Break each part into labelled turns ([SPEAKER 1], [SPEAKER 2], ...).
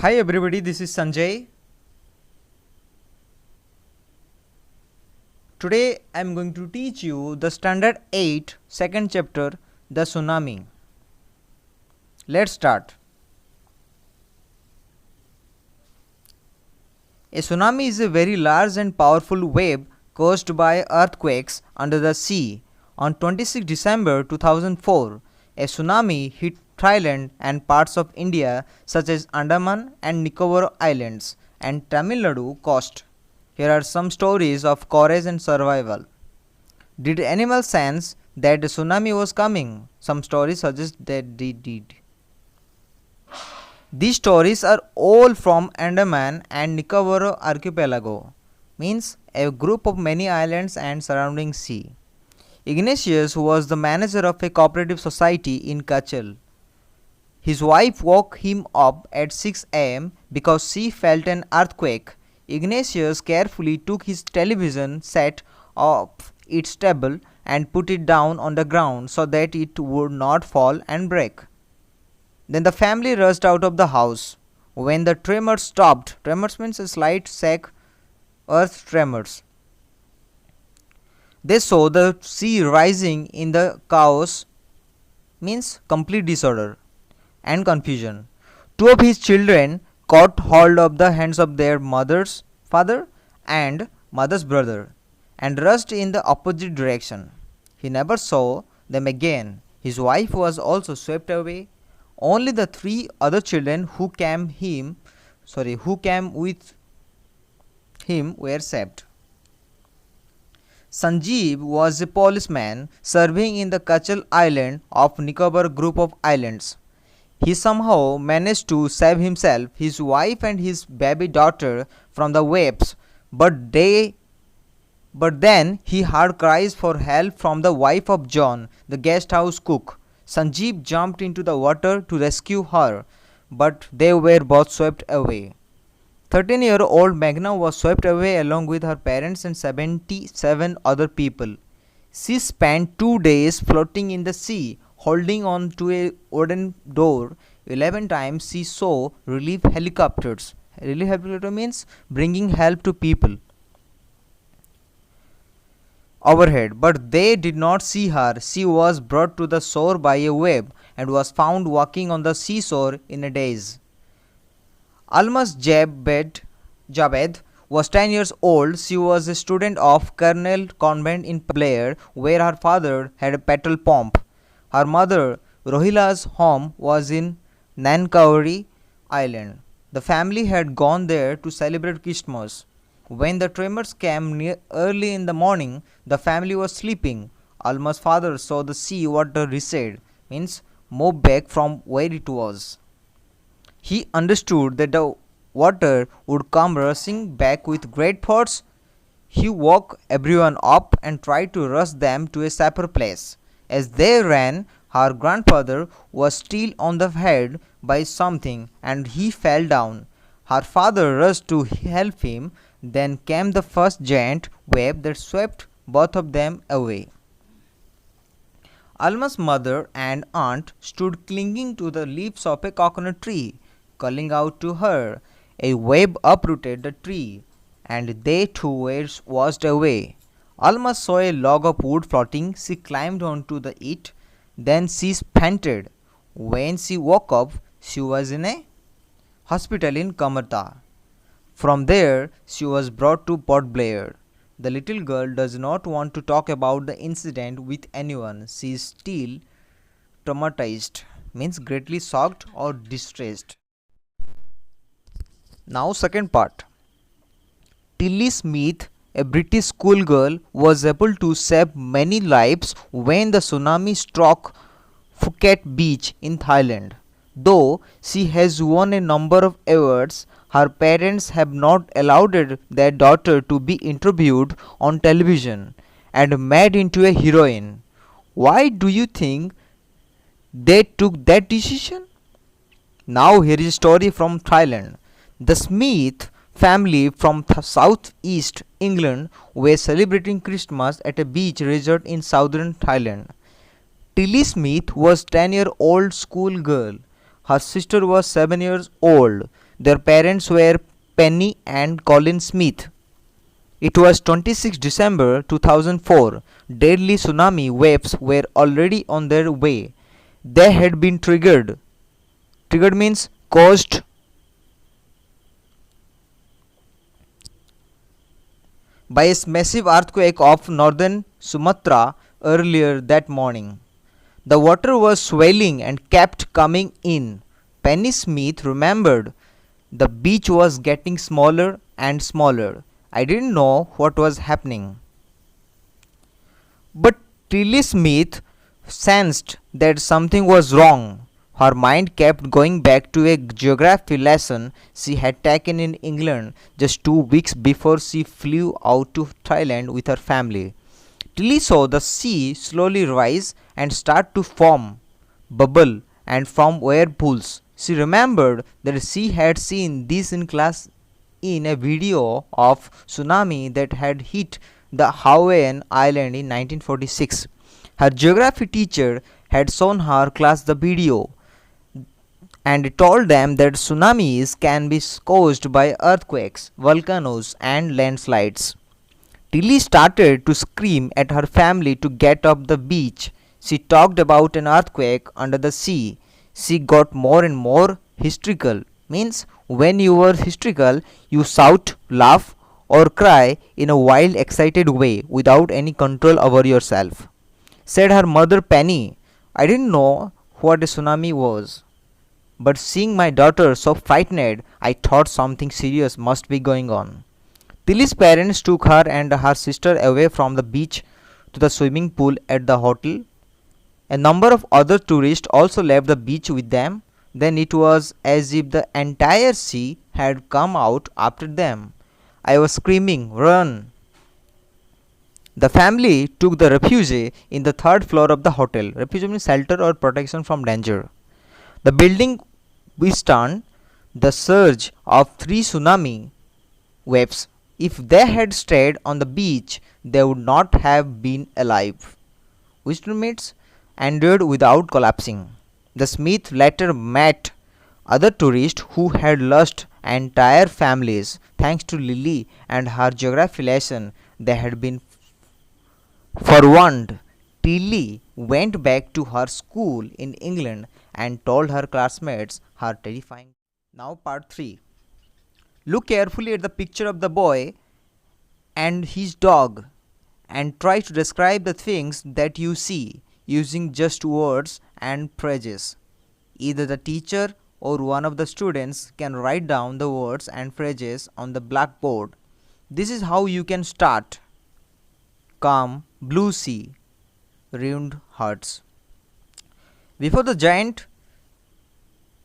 [SPEAKER 1] Hi everybody, this is Sanjay. Today I am going to teach you the Standard 8 second chapter, the Tsunami. Let's start. A tsunami is a very large and powerful wave caused by earthquakes under the sea. On 26 December 2004, a tsunami hit Thailand and parts of India such as Andaman and Nicobar Islands and Tamil Nadu coast. Here are some stories of courage and survival. Did animals sense that the tsunami was coming? Some stories suggest that they did. These stories are all from Andaman and Nicobar archipelago, means a group of many islands and surrounding sea. Ignatius was the manager of a cooperative society in Kachal. His wife woke him up at 6 am because she felt an earthquake. Ignatius carefully took his television set off its table and put it down on the ground so that it would not fall and break. Then the family rushed out of the house. When the tremors stopped, tremors means a slight shake, earth tremors, they saw the sea rising in the chaos, means complete disorder and confusion. Two of his children caught hold of the hands of their mother's father and mother's brother and rushed in the opposite direction. He never saw them again. His wife was also swept away. Only the three other children who came with him were saved. Sanjeev was a policeman serving in the Kachal island of Nicobar group of islands. He somehow managed to save himself, his wife and his baby daughter from the waves, but then he heard cries for help from the wife of John, the guest house cook. Sanjeev jumped into the water to rescue her, but they were both swept away. 13-year-old Magna was swept away along with her parents and 77 other people. She spent 2 days floating in the sea, holding on to a wooden door. 11 times she saw relief helicopters. Relief helicopter means bringing help to people overhead, but they did not see her. She was brought to the shore by a wave and was found walking on the seashore in a daze. Almas Javed was 10 years old. She was a student of Cornell Convent in Blair, where her father had a petrol pump. Her mother, Rohila's home was in Nankauri Island. The family had gone there to celebrate Christmas. When the tremors came early in the morning, the family was sleeping. Alma's father saw the sea water recede, means move back from where it was. He understood that the water would come rushing back with great force. He woke everyone up and tried to rush them to a safer place. As they ran, her grandfather was still on the head by something and he fell down. Her father rushed to help him. Then came the first giant wave that swept both of them away. Alma's mother and aunt stood clinging to the leaves of a coconut tree, calling out to her. A wave uprooted the tree, and they too were washed away. Alma saw a log of wood floating. She climbed onto it. Then she fainted. When she woke up, she was in a hospital in Kamarta. From there, she was brought to Port Blair. The little girl does not want to talk about the incident with anyone. She is still traumatized, means greatly shocked or distressed. Now, second part. Tilly Smith, a British schoolgirl, was able to save many lives when the tsunami struck Phuket Beach in Thailand. Though she has won a number of awards, her parents have not allowed their daughter to be interviewed on television and made into a heroine. Why do you think they took that decision? Now here is a story from Thailand. The Smith family from southeast England were celebrating Christmas at a beach resort in southern Thailand. Tilly Smith was 10-year-old schoolgirl. Her sister was 7 years old. Their parents were Penny and Colin Smith. It was 26 December 2004. Deadly tsunami waves were already on their way. They had been triggered. Triggered means caused by a massive earthquake of northern Sumatra earlier that morning. The water was swelling and kept coming in. Penny Smith remembered the beach was getting smaller and smaller. I didn't know what was happening. But Tilly Smith sensed that something was wrong. Her mind kept going back to a geography lesson she had taken in England just 2 weeks before she flew out to Thailand with her family. Tilly saw the sea slowly rise and start to form, bubble, and form whirlpools. She remembered that she had seen this in class in a video of tsunami that had hit the Hawaiian island in 1946. Her geography teacher had shown her class the video and told them that tsunamis can be caused by earthquakes, volcanoes, and landslides. Tilly started to scream at her family to get off the beach. She talked about an earthquake under the sea. She got more and more hysterical. Means when you were hysterical, you shout, laugh, or cry in a wild, excited way without any control over yourself. Said her mother Penny, I didn't know what a tsunami was. But seeing my daughter so frightened, I thought something serious must be going on. Tilly's parents took her and her sister away from the beach to the swimming pool at the hotel. A number of other tourists also left the beach with them. Then it was as if the entire sea had come out after them. I was screaming, run! The family took the refuge in the third floor of the hotel. Refuge means shelter or protection from danger. The building withstood the surge of 3 tsunami waves. If they had stayed on the beach, they would not have been alive. Which means endured without collapsing. The Smith later met other tourists who had lost entire families thanks to Lily and her geography lesson. They had been forewarned. Tilly went back to her school in England and told her classmates her terrifying. Now part 3. Look carefully at the picture of the boy and his dog and try to describe the things that you see using just words and phrases. Either the teacher or one of the students can write down the words and phrases on the blackboard. This is how you can start. Calm, blue sea, ruined hearts. Before the giant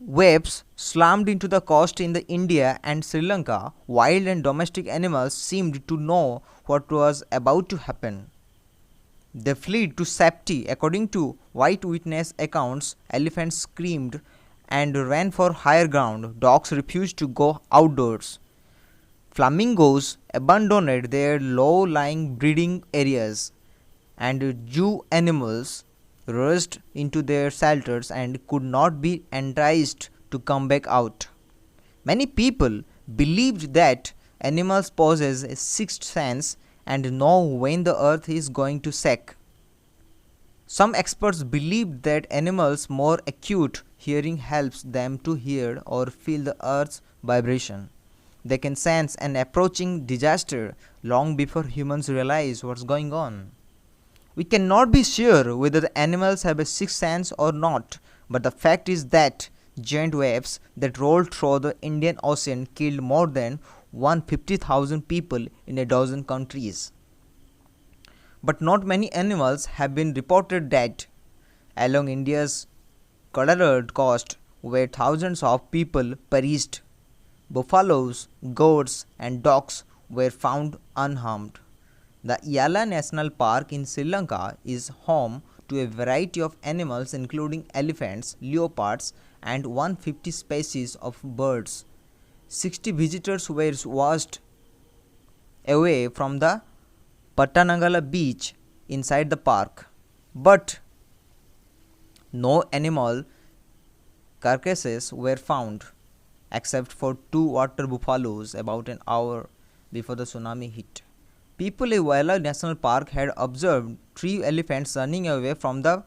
[SPEAKER 1] waves slammed into the coast in the India and Sri Lanka, wild and domestic animals seemed to know what was about to happen. They fled to safety. According to white witness accounts, elephants screamed and ran for higher ground. Dogs refused to go outdoors. Flamingos abandoned their low-lying breeding areas, and zoo animals rushed into their shelters and could not be enticed to come back out. Many people believed that animals possess a sixth sense and know when the earth is going to shake. Some experts believed that animals' more acute hearing helps them to hear or feel the earth's vibration. They can sense an approaching disaster long before humans realize what's going on. We cannot be sure whether the animals have a sixth sense or not, but the fact is that giant waves that rolled through the Indian Ocean killed more than 150,000 people in a dozen countries. But not many animals have been reported dead. Along India's Kadalad coast, where thousands of people perished, buffaloes, goats, and dogs were found unharmed. The Yala National Park in Sri Lanka is home to a variety of animals including elephants, leopards, and 150 species of birds. 60 visitors were washed away from the Pattanangala beach inside the park, but no animal carcasses were found. except for 2 water buffaloes about an hour before the tsunami hit. People in Waiala National Park had observed 3 elephants running away from the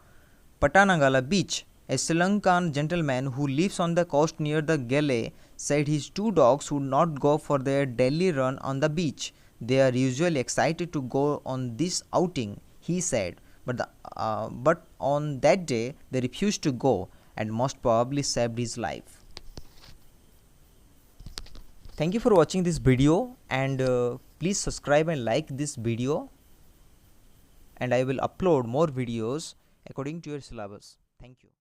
[SPEAKER 1] Patanagala beach. A Sri Lankan gentleman who lives on the coast near the galley said his 2 dogs would not go for their daily run on the beach. They are usually excited to go on this outing, he said, but on that day they refused to go and most probably saved his life. Thank you for watching this video, and please subscribe and like this video, and I will upload more videos according to your syllabus. Thank you.